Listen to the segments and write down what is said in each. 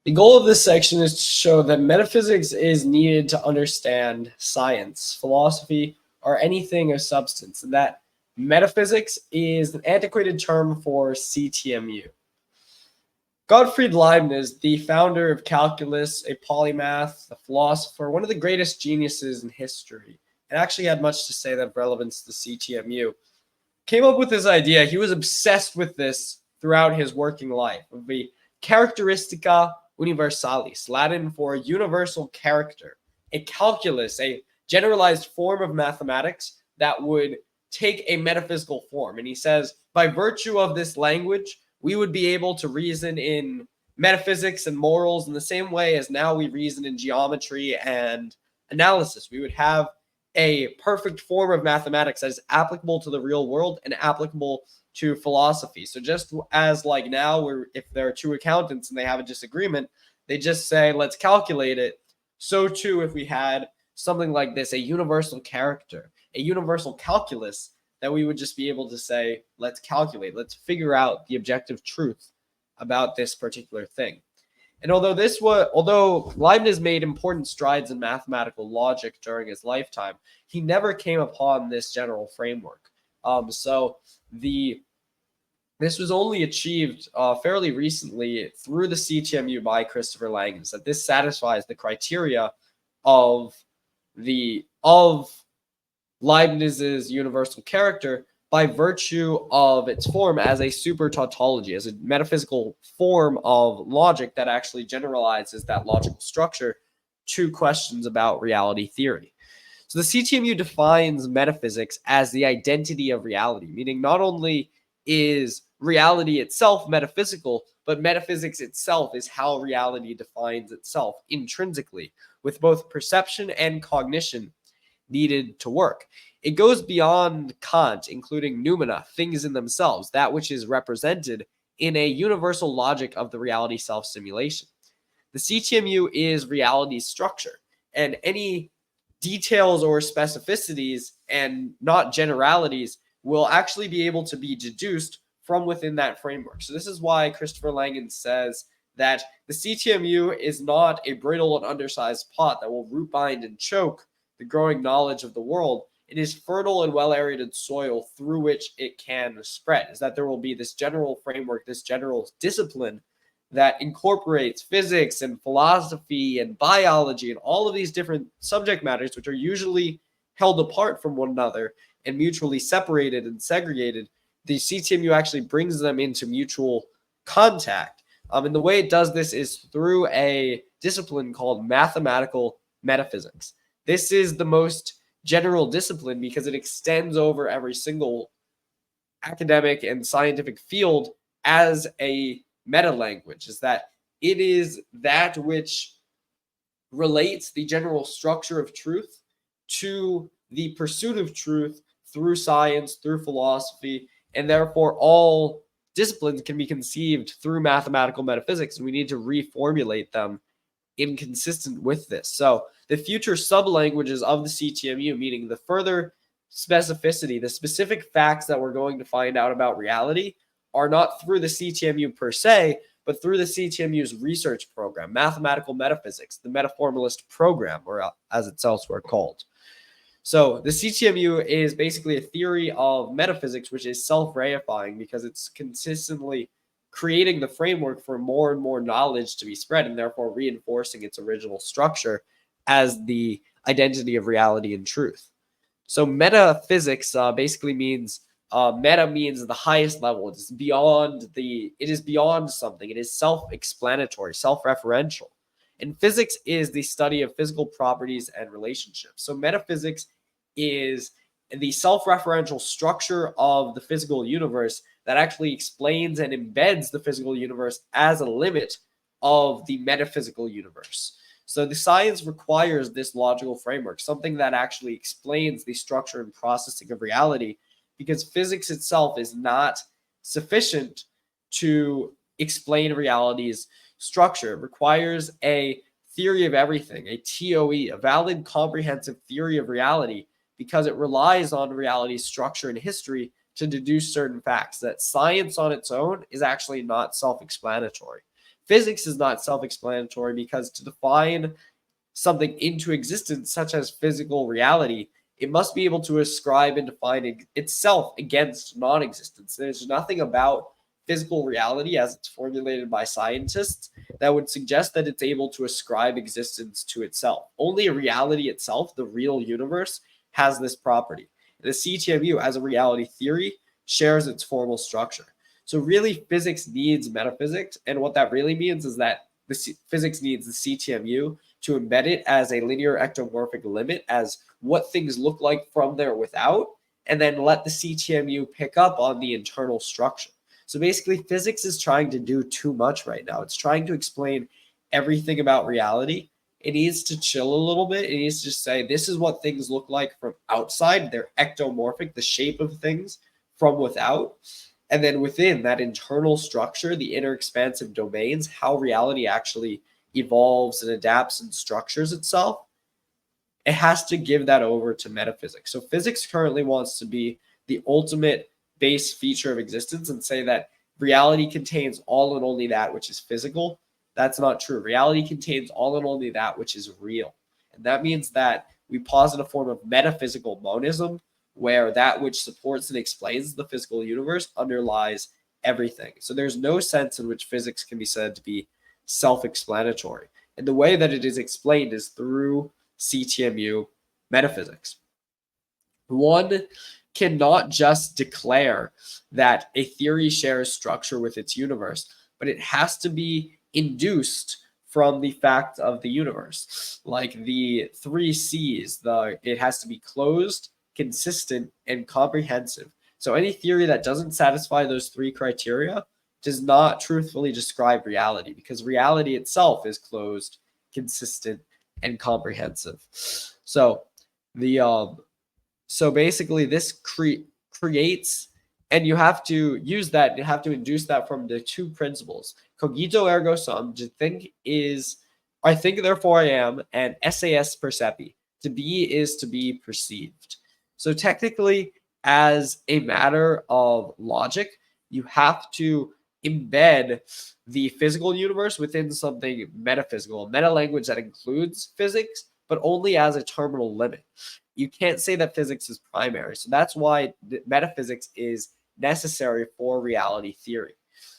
The goal of this section is to show that metaphysics is needed to understand science, philosophy, or anything of substance, and that metaphysics is an antiquated term for CTMU. Gottfried Leibniz, the founder of calculus, a polymath, a philosopher, one of the greatest geniuses in history, and actually had much to say that have relevance to the CTMU, came up with this idea. He was obsessed with this throughout his working life, of the characteristica universalis, Latin for universal character, a calculus, a generalized form of mathematics that would take a metaphysical form. And he says, by virtue of this language, we would be able to reason in metaphysics and morals in the same way as now we reason in geometry and analysis. We would have a perfect form of mathematics that is applicable to the real world and applicable to philosophy. So just as like now, where if there are two accountants and they have a disagreement, they just say, let's calculate it. So too, if we had something like this, a universal character, a universal calculus, that we would just be able to say, let's calculate, let's figure out the objective truth about this particular thing. And although Leibniz made important strides in mathematical logic during his lifetime, he never came upon this general framework. This was only achieved fairly recently through the CTMU by Christopher Langens, that this satisfies the criteria of Leibniz's universal character by virtue of its form as a super tautology, as a metaphysical form of logic that actually generalizes that logical structure to questions about reality theory. So the CTMU defines metaphysics as the identity of reality, meaning not only is reality itself metaphysical, but metaphysics itself is how reality defines itself intrinsically, with both perception and cognition needed to work. It goes beyond Kant, including noumena, things in themselves, that which is represented in a universal logic of the reality self-simulation. The CTMU is reality's structure, and any details or specificities and not generalities will actually be able to be deduced from within that framework. So this is why Christopher Langens says that the CTMU is not a brittle and undersized pot that will root bind and choke the growing knowledge of the world. It is fertile and well-aerated soil through which it can spread. Is that there will be this general framework, this general discipline that incorporates physics and philosophy and biology and all of these different subject matters, which are usually held apart from one another and mutually separated and segregated. The CTMU actually brings them into mutual contact. And the way it does this is through a discipline called mathematical metaphysics. This is the most general discipline because it extends over every single academic and scientific field as a meta language. Is that it is that which relates the general structure of truth to the pursuit of truth through science, through philosophy, and therefore all disciplines can be conceived through mathematical metaphysics, and we need to reformulate them inconsistent with this. So the future sub-languages of the CTMU, meaning the further specificity, the specific facts that we're going to find out about reality, are not through the CTMU per se, but through the CTMU's research program, mathematical metaphysics, the metaformalist program, or as it's elsewhere called. So the CTMU is basically a theory of metaphysics which is self-reifying because it's consistently creating the framework for more and more knowledge to be spread, and therefore reinforcing its original structure as the identity of reality and truth. So metaphysics basically means meta means the highest level. It is beyond something. It is self-explanatory, self-referential. And physics is the study of physical properties and relationships. So metaphysics is the self-referential structure of the physical universe that actually explains and embeds the physical universe as a limit of the metaphysical universe. So the science requires this logical framework, something that actually explains the structure and processing of reality, because physics itself is not sufficient to explain reality's structure. It requires a theory of everything, a TOE, a valid comprehensive theory of reality, because it relies on reality's structure and history to deduce certain facts. That science on its own is actually not self-explanatory. Physics is not self-explanatory because to define something into existence, such as physical reality, it must be able to ascribe and define itself against non-existence. There's nothing about physical reality as it's formulated by scientists that would suggest that it's able to ascribe existence to itself. Only reality itself, the real universe, has this property. The CTMU, as a reality theory, shares its formal structure. So really, physics needs metaphysics, and what that really means is that physics needs the CTMU to embed it as a linear ectomorphic limit, as what things look like from there without, and then let the CTMU pick up on the internal structure. So basically, physics is trying to do too much right now. It's trying to explain everything about reality. It needs to chill a little bit. It needs to just say, this is what things look like from outside. They're ectomorphic, the shape of things from without. And then within that internal structure, the inner expansive domains, how reality actually evolves and adapts and structures itself, it has to give that over to metaphysics. So physics currently wants to be the ultimate base feature of existence and say that reality contains all and only that which is physical. That's not true. Reality contains all and only that which is real. And that means that we posit a form of metaphysical monism, where that which supports and explains the physical universe underlies everything. So there's no sense in which physics can be said to be self-explanatory. And the way that it is explained is through CTMU metaphysics. One cannot just declare that a theory shares structure with its universe, but it has to be induced from the fact of the universe. Like the 3 C's, it has to be closed, consistent, and comprehensive. So any theory that doesn't satisfy those 3 criteria does not truthfully describe reality, because reality itself is closed, consistent, and comprehensive. So basically this creates, and you have to use that, you have to induce that from the 2 principles. Cogito ergo sum, to think is, I think therefore I am, and SAS percepi, to be is to be perceived. So technically, as a matter of logic, you have to embed the physical universe within something metaphysical, a meta language that includes physics, but only as a terminal limit. You can't say that physics is primary. So that's why metaphysics is necessary for reality theory,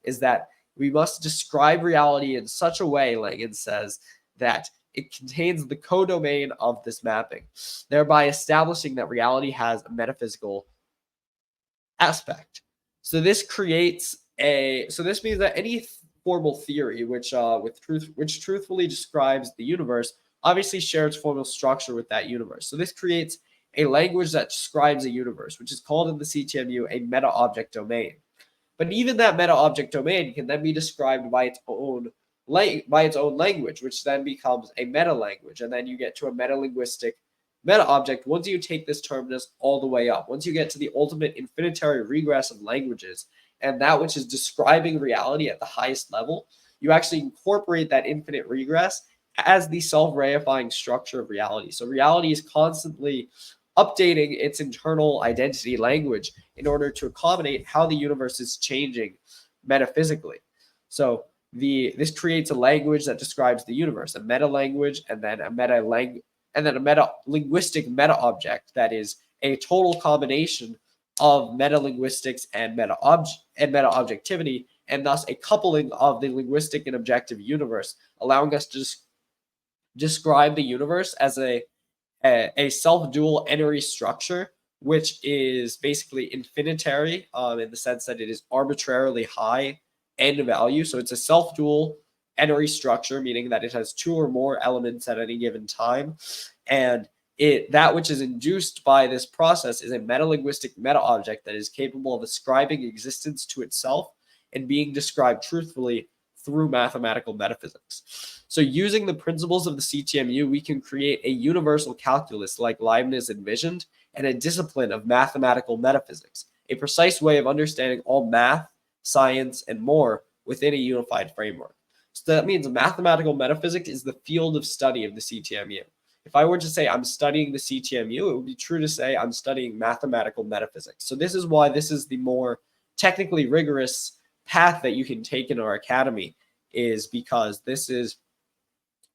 is that we must describe reality in such a way, Langen says, that it contains the codomain of this mapping, thereby establishing that reality has a metaphysical aspect. So this creates this means that any formal theory which truthfully describes the universe obviously shares formal structure with that universe. So this creates a language that describes a universe, which is called in the CTMU a meta-object domain. But even that meta-object domain can then be described by its own language, which then becomes a meta-language, and then you get to a meta-linguistic meta-object once you take this terminus all the way up. Once you get to the ultimate infinitary regress of languages, and that which is describing reality at the highest level, you actually incorporate that infinite regress as the self-reifying structure of reality. So reality is constantly updating its internal identity language in order to accommodate how the universe is changing metaphysically. So this creates a language that describes the universe, a meta language, and then a meta-linguistic meta-object that is a total combination of meta-linguistics and meta-objectivity, and thus a coupling of the linguistic and objective universe, allowing us to describe the universe as a self-dual n-ary structure, which is basically infinitary in the sense that it is arbitrarily high n value. So it's a self-dual n-ary structure, meaning that it has 2 or more elements at any given time. And that which is induced by this process is a metalinguistic meta-object that is capable of ascribing existence to itself and being described truthfully through mathematical metaphysics. So using the principles of the CTMU, we can create a universal calculus like Leibniz envisioned, and a discipline of mathematical metaphysics, a precise way of understanding all math, science, and more within a unified framework. So that means mathematical metaphysics is the field of study of the CTMU. If I were to say I'm studying the CTMU, it would be true to say I'm studying mathematical metaphysics. So this is why this is the more technically rigorous path that you can take in our academy, is because this is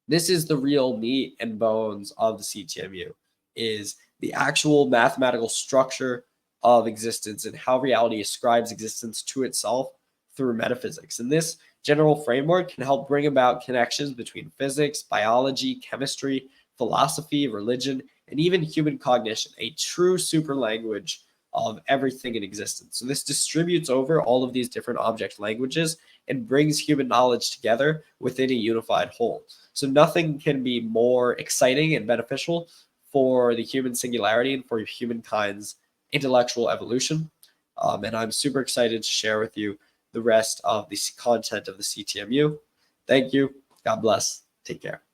the real meat and bones of the CTMU, is the actual mathematical structure of existence and how reality ascribes existence to itself through metaphysics. And this general framework can help bring about connections between physics, biology, chemistry, philosophy, religion, and even human cognition, a true super language of everything in existence. So this distributes over all of these different object languages and brings human knowledge together within a unified whole. So nothing can be more exciting and beneficial for the human singularity and for humankind's intellectual evolution. And I'm super excited to share with you the rest of the content of the CTMU. Thank you. God bless. Take care.